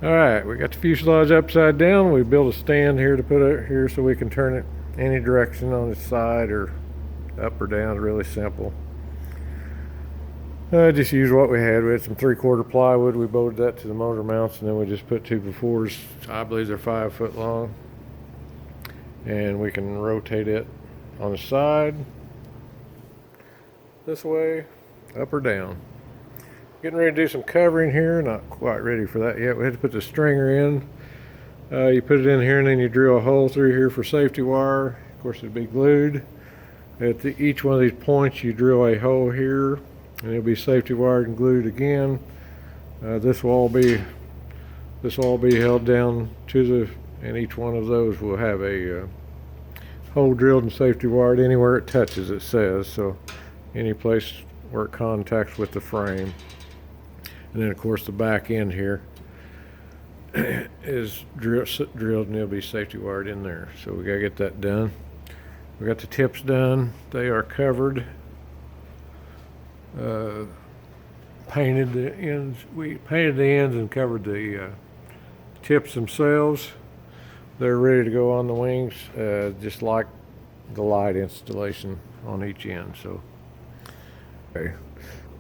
Alright, we got the fuselage upside down. We built a stand here to put it here so we can turn it any direction on its side or up or down. Really simple. Just use what we had. We had some 3/4 plywood. We bolted that to the motor mounts, and then we just put 2x4s. I believe they're 5 foot long. And we can rotate it on the side, this way, up or down. Getting ready to do some covering here. Not quite ready for that yet. We had to put the stringer in. You put it in here, and then you drill a hole through here for safety wire. Of course, it'll be glued. At each one of these points, you drill a hole here, and it'll be safety wired and glued again. This will all be held down to the, and each one of those will have a hole drilled and safety wired anywhere it touches, it says. So any place where it contacts with the frame. And then of course the back end here is drilled and it'll be safety wired in there. So we gotta get that done. We got the tips done. They are covered. Painted the ends. We painted the ends and covered the tips themselves. They're ready to go on the wings, just like the light installation on each end. So, okay.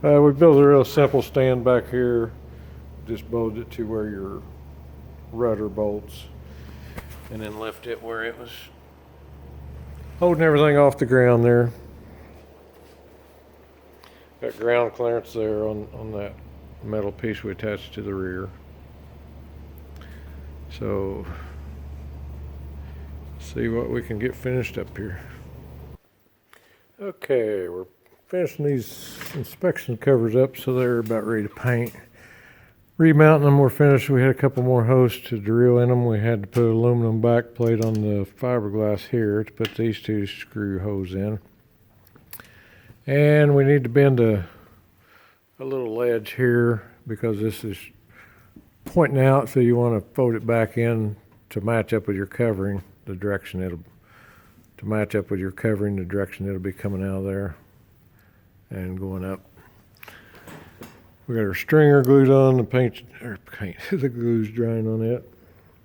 We built a real simple stand back here. Just bolted it to where your rudder bolts, and then left it where it was holding everything off the ground there. Got ground clearance there on that metal piece we attached to the rear. So, see what we can get finished up here. Okay, we're finishing these inspection covers up so they're about ready to paint. Remounting them, we're finished. We had a couple more holes to drill in them. We had to put aluminum back plate on the fiberglass here to put these 2 screw holes in. And we need to bend a little ledge here because this is pointing out, so you want to fold it back in to match up with your covering, the direction it'll be coming out of there and going up. We got our stringer glued on, the glue's drying on it.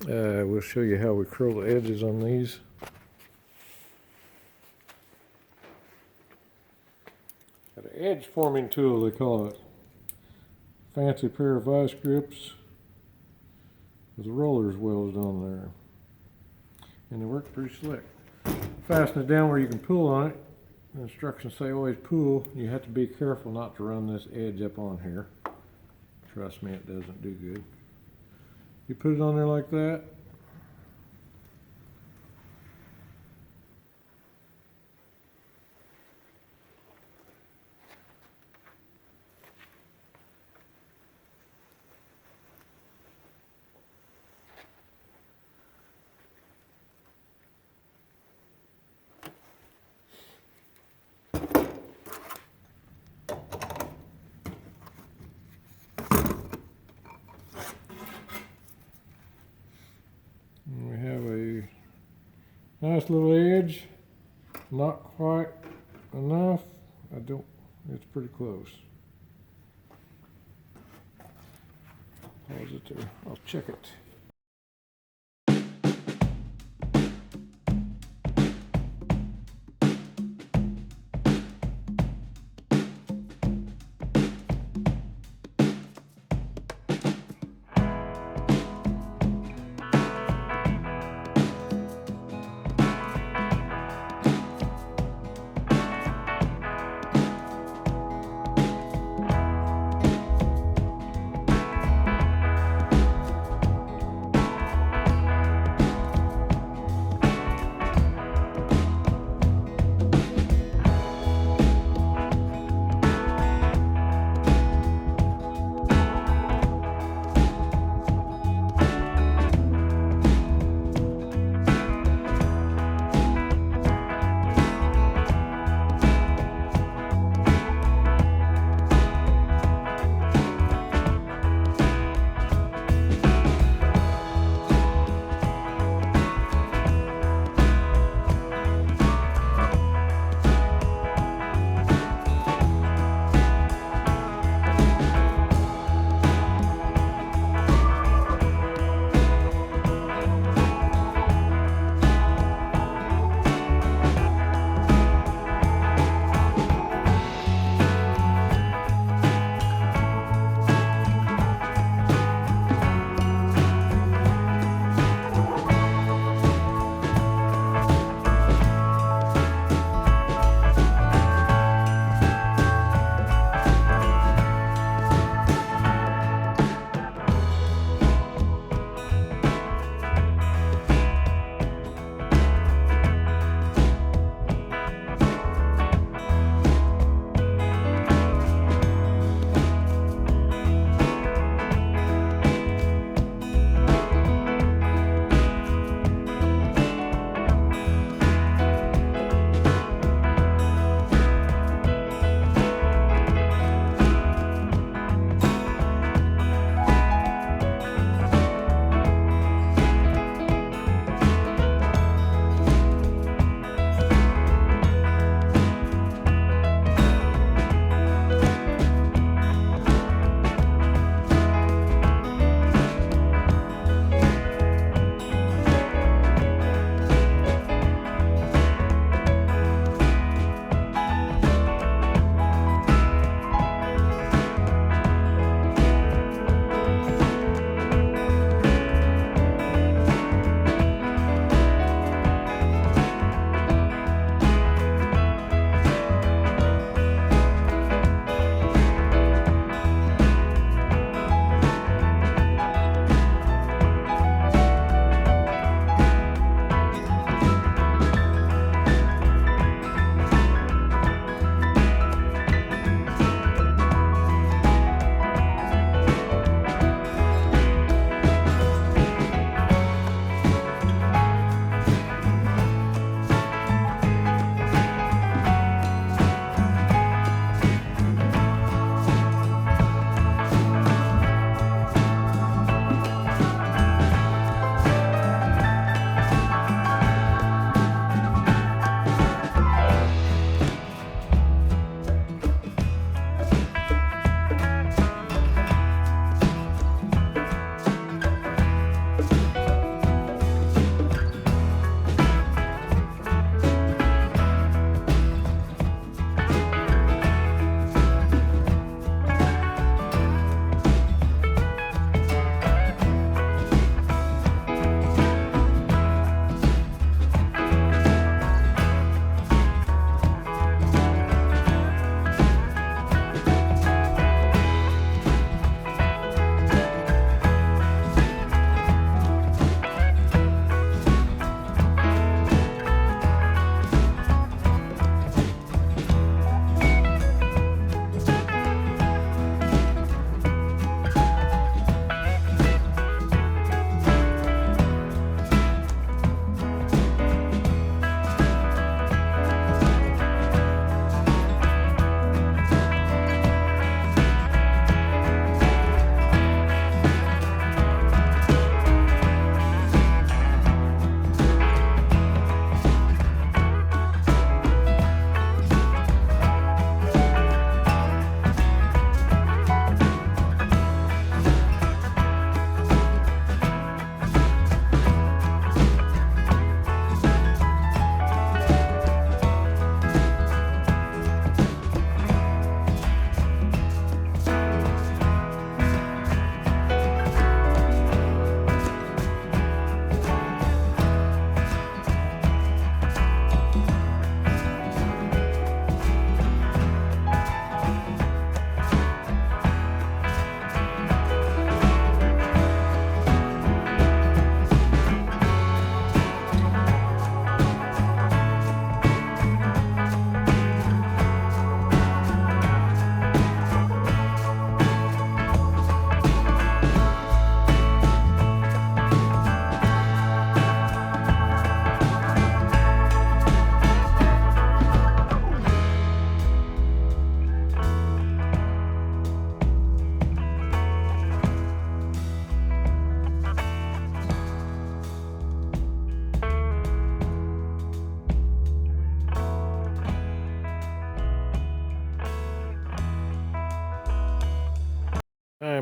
We'll show you how we curl the edges on these. Got an edge forming tool, they call it. Fancy pair of vice grips with the rollers welded on there. And they work pretty slick. Fasten it down where you can pull on it. The instructions say always pull. You have to be careful not to run this edge up on here. Trust me, it doesn't do good. You put it on there like that. And we have a nice little edge, not quite enough. It's pretty close. Pause it there, I'll check it.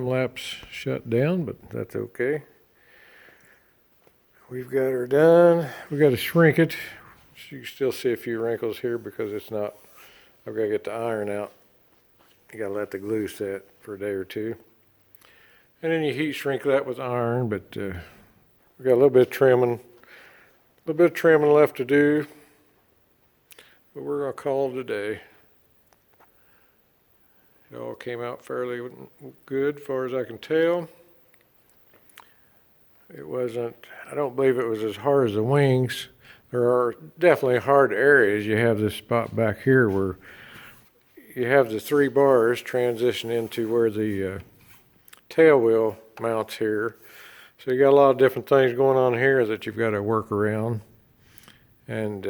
time lapse shut down, but that's okay. We've got her done. We've got to shrink it. So you can still see a few wrinkles here because it's not, I've got to get the iron out. You got to let the glue set for a day or two. And then you heat shrink that with iron, but we've got a little bit of trimming left to do. But we're going to call it a day. It all came out fairly good as far as I can tell. It wasn't, I don't believe it was as hard as the wings. There are definitely hard areas. You have this spot back here where you have the 3 bars transition into where the tail wheel mounts here. So you got a lot of different things going on here that you've got to work around. And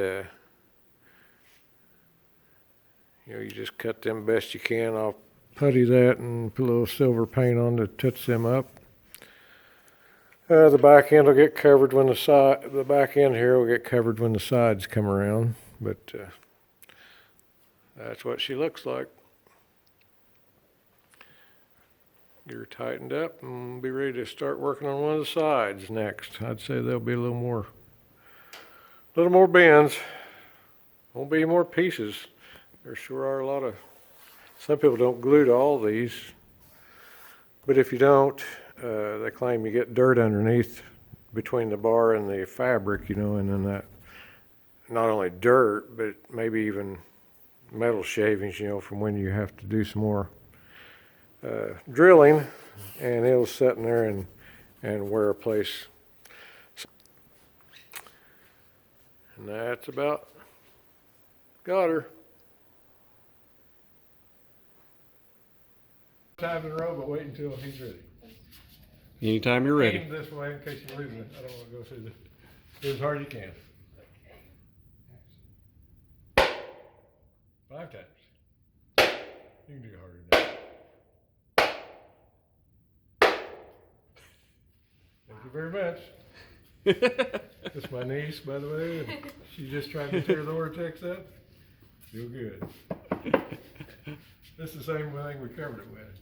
you just cut them best you can. I'll putty that and put a little silver paint on to touch them up. The back end will get covered when the back end here will get covered when the sides come around, but that's what she looks like. Get her tightened up and be ready to start working on one of the sides next. I'd say there'll be a little more bends. Won't be more pieces. There sure are a lot of, some people don't glue to all these, but if you don't, they claim you get dirt underneath between the bar and the fabric, and then that, not only dirt, but maybe even metal shavings, from when you have to do some more drilling, and it'll sit in there and wear a place. And that's about got her. Time in a row, but wait until he's ready. Anytime you're ready. Aim this way in case you lose it. I don't want to go through the. Do as hard as you can. 5 times. You can do it harder than that. Thank you very much. This is my niece, by the way. And she just tried to tear the Oratex up. Feel good. This is the same thing we covered it with.